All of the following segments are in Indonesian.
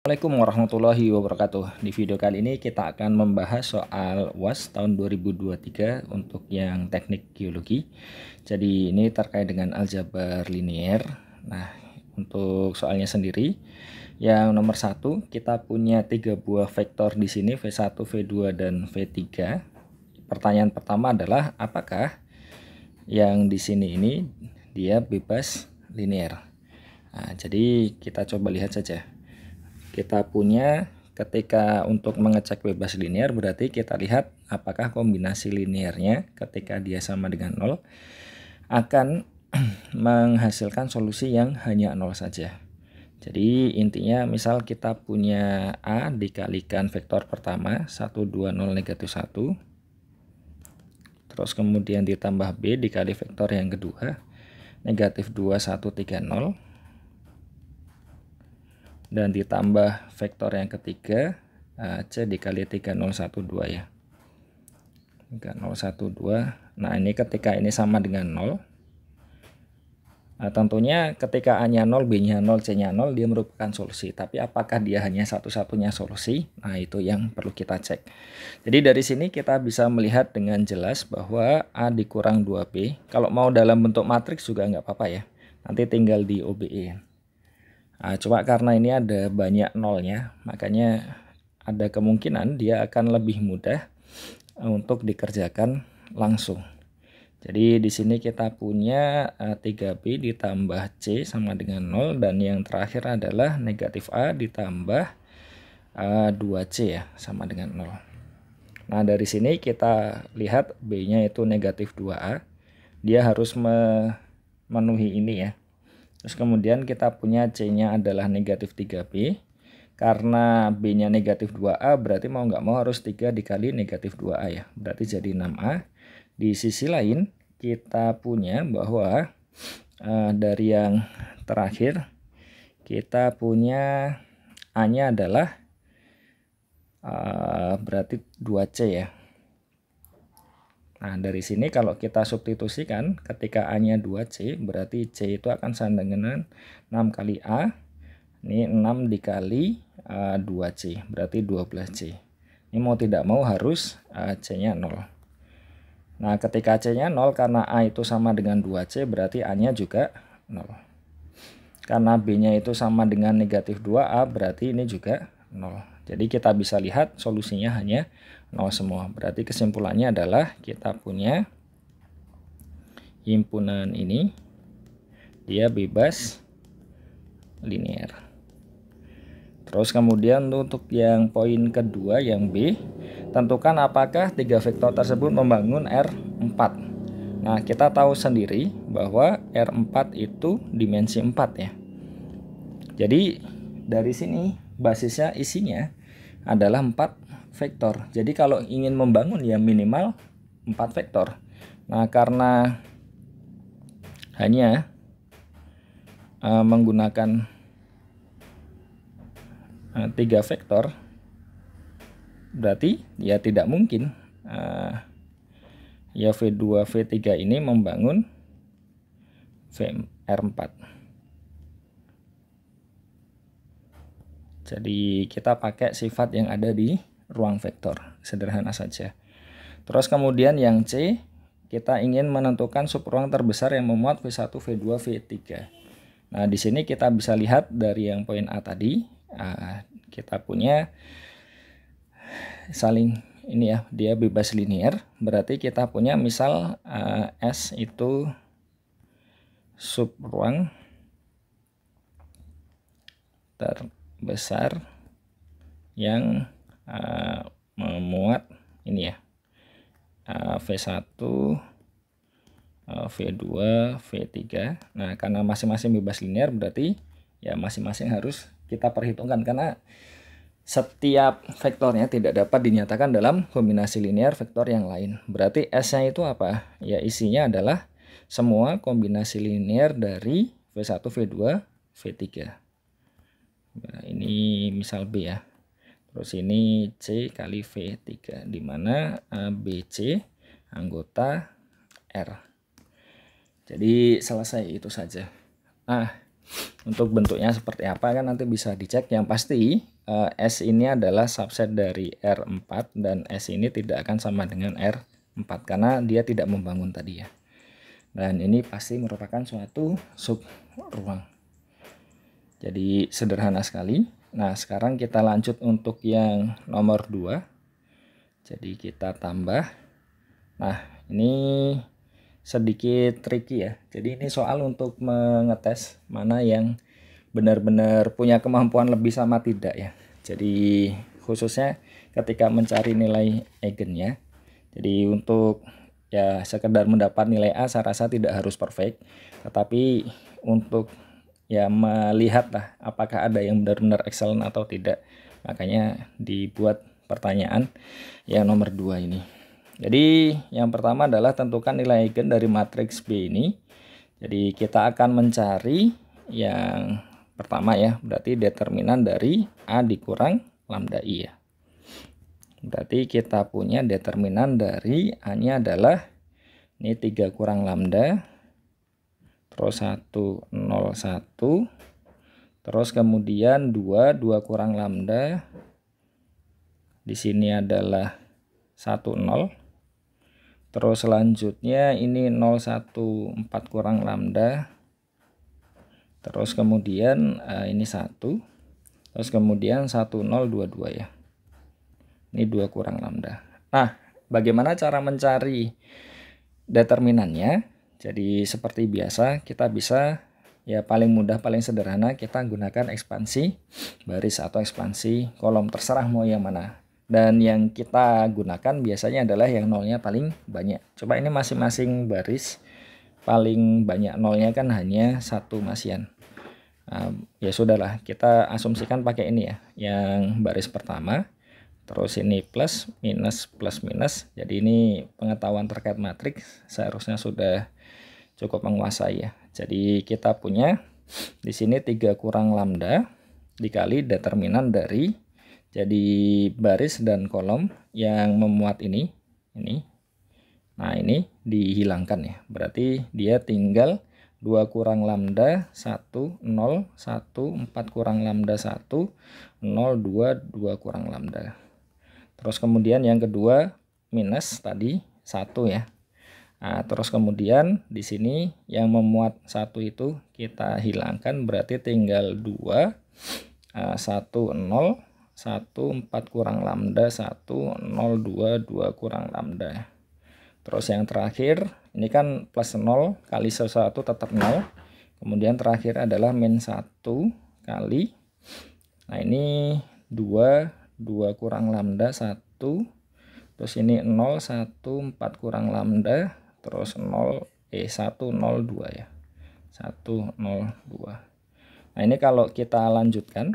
Assalamualaikum warahmatullahi wabarakatuh. Di video kali ini kita akan membahas soal UAS tahun 2023 untuk yang teknik geologi. Jadi ini terkait dengan aljabar linear. Nah, untuk soalnya sendiri, yang nomor 1 kita punya 3 buah vektor di sini, V1, V2 dan V3. Pertanyaan pertama adalah apakah yang di sini ini dia bebas linear. Nah, jadi kita coba lihat saja. Kita punya ketika untuk mengecek bebas linear berarti kita lihat apakah kombinasi linearnya ketika dia sama dengan 0 akan menghasilkan solusi yang hanya 0 saja. Jadi intinya misal kita punya A dikalikan vektor pertama 1, 2, 0, negatif 1, terus kemudian ditambah B dikali vektor yang kedua negatif 2, 1, 3, 0, dan ditambah vektor yang ketiga C dikali 3, 0, 1, 2 ya. 3, 0, 1, 2. Nah ini ketika ini sama dengan 0, tentunya ketika A nya 0, B nya 0, C nya 0 dia merupakan solusi. Tapi apakah dia hanya satu-satunya solusi? Nah itu yang perlu kita cek. Jadi dari sini kita bisa melihat dengan jelas bahwa A dikurang 2B. Kalau mau dalam bentuk matriks juga nggak apa-apa ya. Nanti tinggal di OBE. Nah, cuma karena ini ada banyak nolnya, makanya ada kemungkinan dia akan lebih mudah untuk dikerjakan langsung. Jadi di sini kita punya 3B ditambah C sama dengan 0, dan yang terakhir adalah negatif A ditambah 2C ya sama dengan 0. Nah dari sini kita lihat B-nya itu negatif 2A, dia harus memenuhi ini ya. Terus kemudian kita punya C-nya adalah negatif 3B. Karena B-nya negatif 2A berarti mau nggak mau harus 3 dikali negatif 2A ya. Berarti jadi 6A. Di sisi lain kita punya bahwa dari yang terakhir kita punya A-nya adalah berarti 2C ya. Nah dari sini kalau kita substitusikan ketika A-nya 2C berarti C itu akan sama dengan 6 kali A. Ini 6 dikali 2C berarti 12C. Ini mau tidak mau harus C-nya 0. Nah ketika C-nya 0 karena A itu sama dengan 2C berarti A-nya juga 0. Karena B-nya itu sama dengan negatif 2A berarti ini juga 0. Jadi kita bisa lihat solusinya hanya 0 semua. Berarti kesimpulannya adalah kita punya himpunan ini dia bebas linear. Terus kemudian untuk yang poin kedua yang B, tentukan apakah tiga vektor tersebut membangun R4. Nah kita tahu sendiri bahwa R4 itu dimensi 4 ya. Jadi dari sini basisnya isinya adalah 4 vektor. Jadi kalau ingin membangun ya minimal 4 vektor. Nah karena hanya menggunakan 3 vektor berarti ya tidak mungkin ya V2 V3 ini membangun R4. Jadi kita pakai sifat yang ada di ruang vektor, sederhana saja. Terus kemudian yang C, kita ingin menentukan subruang terbesar yang memuat V1, V2, V3. Nah di sini kita bisa lihat dari yang poin A tadi, kita punya saling ini ya, dia bebas linear. Berarti kita punya misal S itu subruang terbesar yang memuat ini ya V1, V2, V3. Nah karena masing-masing bebas linear berarti ya masing-masing harus kita perhitungkan karena setiap vektornya tidak dapat dinyatakan dalam kombinasi linear vektor yang lain. Berarti S-nya itu apa? Ya isinya adalah semua kombinasi linear dari V1, V2, V3. Nah, ini misal B ya. Terus ini C kali V3 di mana BC anggota R. Jadi selesai itu saja. Nah, untuk bentuknya seperti apa kan nanti bisa dicek. Yang pasti S ini adalah subset dari R4 dan S ini tidak akan sama dengan R4 karena dia tidak membangun tadi ya. Dan ini pasti merupakan suatu subruang. Jadi sederhana sekali. Nah, sekarang kita lanjut untuk yang nomor 2. Jadi kita tambah. Nah, ini sedikit tricky ya. Jadi ini soal untuk mengetes mana yang benar-benar punya kemampuan lebih sama tidak ya. Jadi khususnya ketika mencari nilai eigennya. Jadi untuk ya sekedar mendapat nilai A saya rasa tidak harus perfect, tetapi untuk ya melihat lah apakah ada yang benar-benar excellent atau tidak, makanya dibuat pertanyaan yang nomor 2 ini. Jadi yang pertama adalah tentukan nilai eigen dari matriks B ini. Jadi kita akan mencari yang pertama ya, berarti determinan dari A dikurang lambda I ya. Berarti kita punya determinan dari A-nya adalah ini 3 kurang lambda, terus 1, 0, 1, terus kemudian 2 kurang lambda, di sini adalah 1, 0, terus selanjutnya ini 0, 1, 4 kurang lambda, terus kemudian ini 1, terus kemudian 1, 0, 2, 2 ya. Ini 2 kurang lambda. Nah, bagaimana cara mencari determinannya? Jadi seperti biasa kita bisa ya paling mudah, paling sederhana kita gunakan ekspansi baris atau ekspansi kolom, terserah mau yang mana. Dan yang kita gunakan biasanya adalah yang nolnya paling banyak. Coba ini masing-masing baris paling banyak nolnya kan hanya 1 masian. Ya sudahlah, kita asumsikan pakai ini ya, yang baris pertama, terus ini plus minus. Jadi ini pengetahuan terkait matriks seharusnya sudah cukup menguasai ya. Jadi kita punya di sini 3 kurang lambda dikali determinan dari, jadi baris dan kolom yang memuat ini. Nah ini dihilangkan ya, berarti dia tinggal 2 kurang lambda 1, 0, 1, 4 kurang lambda 1, 0, 2 kurang lambda. Terus kemudian yang kedua minus tadi 1 ya. Nah, terus kemudian di sini yang memuat 1 itu kita hilangkan, berarti tinggal 2, 1, 0, 1, 4 kurang lambda 1, 0, 2 kurang lambda. Terus yang terakhir ini kan plus 0 kali sesuatu tetap 0. Kemudian terakhir adalah min 1 kali. Nah ini 2 kurang lambda 1. Terus ini 0, 1, 4 kurang lambda. Terus 1, 0, 2 ya. 1, 0, 2. Nah ini kalau kita lanjutkan,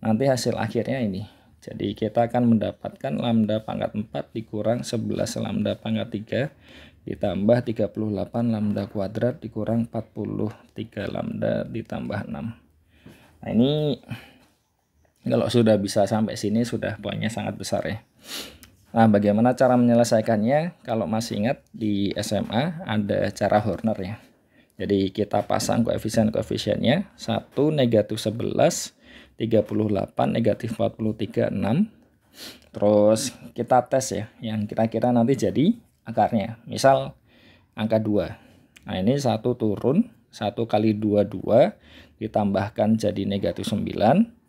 nanti hasil akhirnya ini. Jadi kita akan mendapatkan lambda pangkat 4 dikurang 11 lambda pangkat 3 ditambah 38 lambda kuadrat dikurang 43 lambda ditambah 6. Nah ini kalau sudah bisa sampai sini sudah poinnya sangat besar ya. Nah bagaimana cara menyelesaikannya? Kalau masih ingat di SMA ada cara Horner ya. Jadi kita pasang koefisien-koefisiennya, 1 negatif 11, 38, negatif 43, 6. Terus kita tes ya, yang kira-kira nanti jadi akarnya. Misal angka 2. Nah ini 1 turun, 1 kali 2, 2. Ditambahkan jadi negatif 9.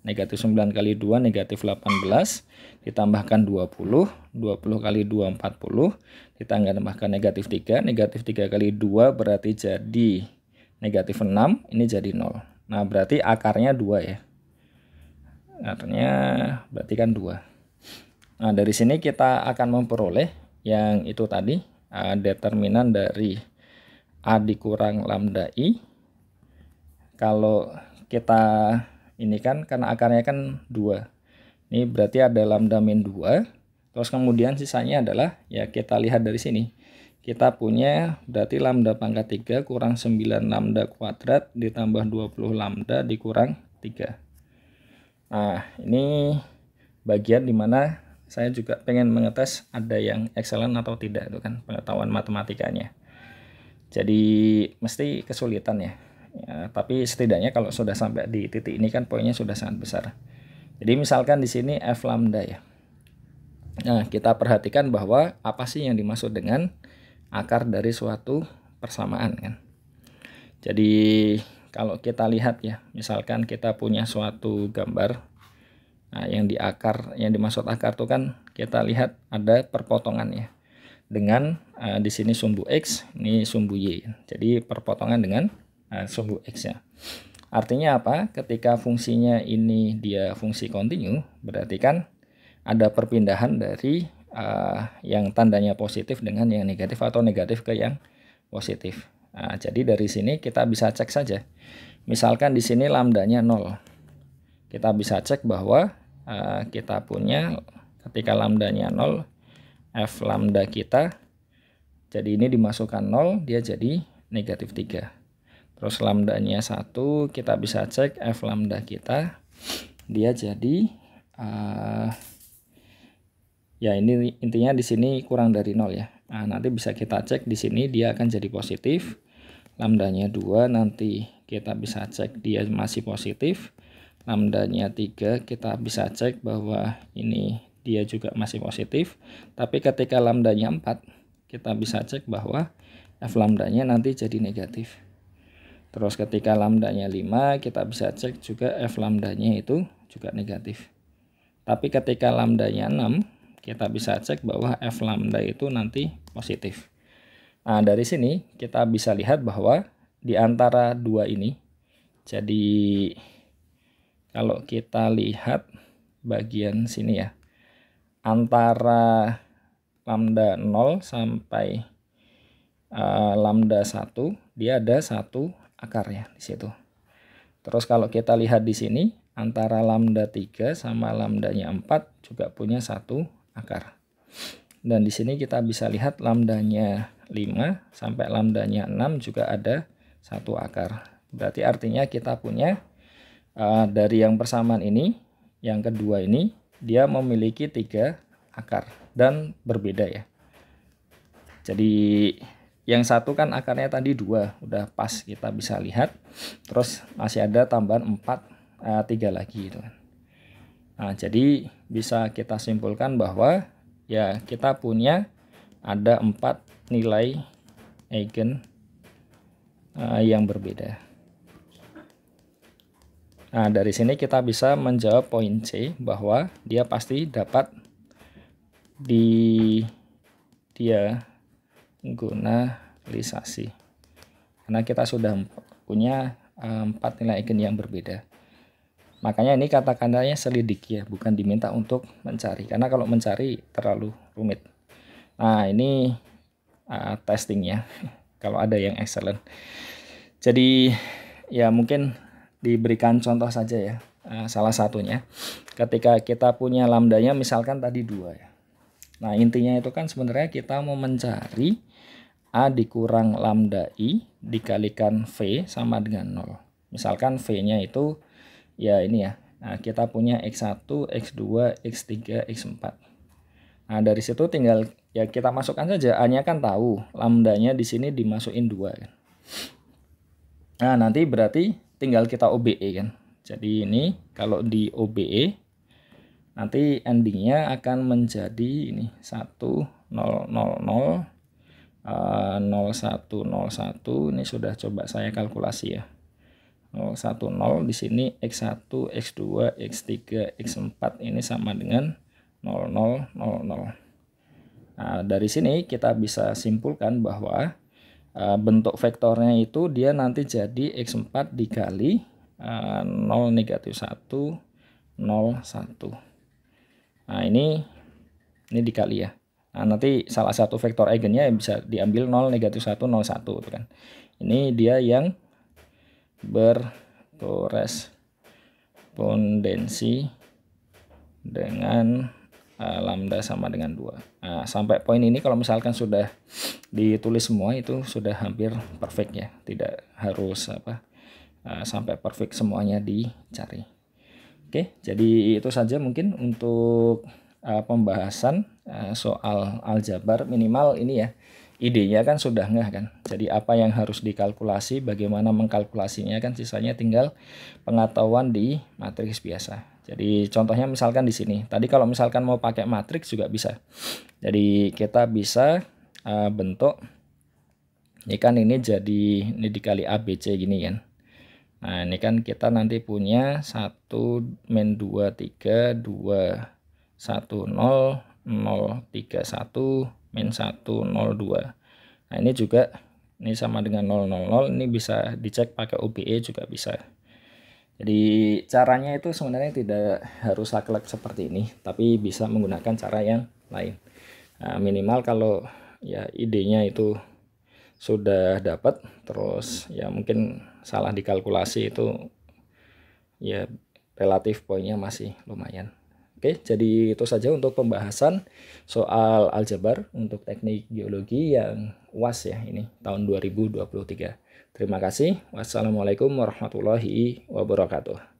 Negatif 9 kali 2, negatif 18. Ditambahkan 20. 20 kali 2, 40. Ditambahkan negatif 3. Negatif 3 kali 2 berarti jadi negatif 6. Ini jadi 0. Nah berarti akarnya 2 ya. Artinya berarti kan 2. Nah dari sini kita akan memperoleh yang itu tadi, determinan dari A dikurang lambda I. Kalau kita ini kan karena akarnya kan 2, ini berarti ada lambda min 2. Terus kemudian sisanya adalah ya kita lihat dari sini, kita punya berarti lambda pangkat 3 kurang 9 lambda kuadrat ditambah 20 lambda dikurang 3. Nah ini bagian dimana saya juga pengen mengetes ada yang excellent atau tidak, itu kan pengetahuan matematikanya. Jadi mesti kesulitan ya. Ya tapi setidaknya kalau sudah sampai di titik ini kan poinnya sudah sangat besar. Jadi misalkan di sini F lambda ya. Nah, kita perhatikan bahwa apa sih yang dimaksud dengan akar dari suatu persamaan kan. Jadi kalau kita lihat ya, misalkan kita punya suatu gambar, nah yang dimaksud akar itu kan kita lihat ada perpotongan ya, dengan di sini sumbu X, ini sumbu Y. Jadi perpotongan dengan sumbu X ya. Artinya apa? Ketika fungsinya ini dia fungsi kontinu, berarti kan ada perpindahan dari yang tandanya positif dengan yang negatif atau negatif ke yang positif. Nah, jadi dari sini kita bisa cek saja. Misalkan di sini lambdanya 0. Kita bisa cek bahwa kita punya ketika lambdanya 0, F lambda kita jadi ini dimasukkan 0, dia jadi negatif 3. Terus lambdanya 1, kita bisa cek F lambda kita dia jadi ya ini intinya di sini kurang dari 0 ya. Nah, nanti bisa kita cek di sini dia akan jadi positif. Lambdanya 2 nanti kita bisa cek dia masih positif. Lambdanya 3 kita bisa cek bahwa ini dia juga masih positif. Tapi ketika lambdanya 4 kita bisa cek bahwa F lambdanya nanti jadi negatif. Terus ketika lambdanya 5 kita bisa cek juga F lambdanya itu juga negatif. Tapi ketika lambdanya 6 kita bisa cek bahwa F lambda itu nanti positif. Nah, dari sini kita bisa lihat bahwa di antara dua ini, jadi kalau kita lihat bagian sini ya, antara lambda 0 sampai lambda 1, dia ada satu akar ya di situ. Terus kalau kita lihat di sini, antara lambda 3 sama lambdanya 4 juga punya satu akar. Dan di sini kita bisa lihat lambdanya 5 sampai lambdanya 6 juga ada satu akar. Berarti artinya kita punya dari yang persamaan ini, yang kedua ini dia memiliki 3 akar dan berbeda ya. Jadi yang satu kan akarnya tadi 2, udah pas kita bisa lihat. Terus masih ada tambahan 3 lagi gitu kan. Nah, jadi bisa kita simpulkan bahwa ya kita punya ada 4 nilai eigen yang berbeda. Nah, dari sini kita bisa menjawab poin C bahwa dia pasti dapat diagonalisasi. Karena kita sudah punya 4 nilai eigen yang berbeda. Makanya ini kata-katanya selidik ya, bukan diminta untuk mencari. Karena kalau mencari terlalu rumit. Nah, ini testingnya kalau ada yang excellent. Jadi ya mungkin diberikan contoh saja ya, salah satunya ketika kita punya lambdanya misalkan tadi 2 ya. Nah, intinya itu kan sebenarnya kita mau mencari A dikurang lambda I dikalikan V sama dengan 0. Misalkan V-nya itu ya ini ya. Nah, kita punya X1, X2, X3, X4. Nah, dari situ tinggal ya kita masukkan saja. A-nya kan tahu, lambdanya di sini dimasukin 2 kan. Nah, nanti berarti tinggal kita OBE kan. Jadi ini kalau di OBE nanti endingnya akan menjadi ini 1 0 0 0 0 1 0 1. Ini sudah coba saya kalkulasi ya. 0 1 0 di sini X1, X2, X3, X4 ini sama dengan 0 0 0 0. Nah, dari sini kita bisa simpulkan bahwa bentuk vektornya itu dia nanti jadi X4 dikali 0 negatif 1 0 1. Nah, ini dikali ya. Nah, nanti salah satu vektor eigennya bisa diambil 0 negatif 1 0 1 itu kan. Ini dia yang berkorespondensi dengan lambda sama dengan 2. Nah, sampai poin ini kalau misalkan sudah ditulis semua itu sudah hampir perfect ya. Tidak harus sampai perfect semuanya dicari. Oke, jadi itu saja mungkin untuk pembahasan soal aljabar. Minimal ini ya, idenya kan sudah ngeh kan. Jadi apa yang harus dikalkulasi, bagaimana mengkalkulasinya kan, sisanya tinggal pengetahuan di matriks biasa. Jadi contohnya misalkan di sini. Tadi kalau misalkan mau pakai matriks juga bisa. Jadi kita bisa bentuk ini kan ini dikali ABC gini kan. Nah, ini kan kita nanti punya 1 min 2 3 2 1 0 0 3 1 min 1 0 2. Nah, ini juga ini sama dengan 0 0 0, ini bisa dicek pakai OBE juga bisa. Jadi caranya itu sebenarnya tidak harus saklek seperti ini, tapi bisa menggunakan cara yang lain. Nah, minimal kalau ya idenya itu sudah dapat, terus ya mungkin salah dikalkulasi itu ya relatif poinnya masih lumayan. Oke, jadi itu saja untuk pembahasan soal aljabar untuk teknik geologi yang UAS ya ini tahun 2023. Terima kasih. Wassalamualaikum warahmatullahi wabarakatuh.